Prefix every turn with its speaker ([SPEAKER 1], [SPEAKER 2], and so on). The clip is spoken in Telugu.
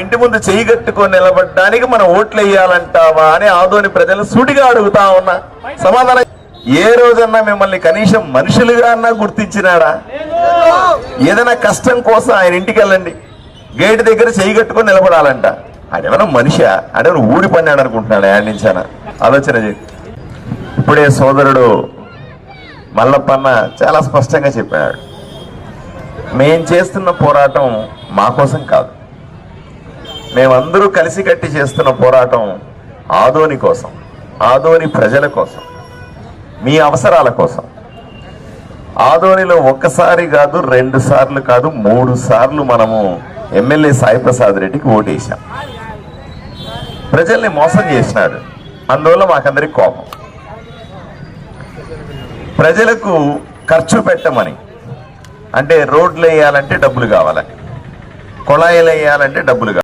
[SPEAKER 1] ఇంటి ముందు చెయ్యి కట్టుకొని నిలబడడానికి మనం ఓట్లు వేయాలంటావా అని ఆదోని ప్రజలు సూటిగా అడుగుతా ఉన్నా. సమాధానం, ఏ రోజన్నా మిమ్మల్ని కనీసం మనుషులుగా అన్నా గుర్తించినాడా? ఏదైనా కష్టం కోసం ఆయన ఇంటికి వెళ్ళండి, గేటు దగ్గర చెయ్యి కట్టుకొని నిలబడాలంట. అదేమన్నా మనిషి, అదేమన్నా ఊడి పన్నాడు అనుకుంటున్నాడు. ఆయన నుంచానా ఆలోచన చేయి. ఇప్పుడే సోదరుడు మల్లప్పన్న చాలా స్పష్టంగా చెప్పాడు, మేం చేస్తున్న పోరాటం మా కోసం కాదు, మేమందరూ కలిసికట్టి చేస్తున్న పోరాటం ఆదోని కోసం, ఆదోని ప్రజల కోసం, మీ అవసరాల కోసం. ఆదోనిలో ఒక్కసారి కాదు, 2 సార్లు కాదు, 3 సార్లు మనము ఎమ్మెల్యే సాయి ప్రసాద్ రెడ్డికి ఓటేశాం. ప్రజల్ని మోసం చేసినాడు, అందువల్ల మాకందరికి కోపం. ప్రజలకు ఖర్చు పెట్టమని, అంటే రోడ్లు వేయాలంటే డబ్బులు కావాలి, కుళాయిలు వేయాలంటే డబ్బులు కావాలి.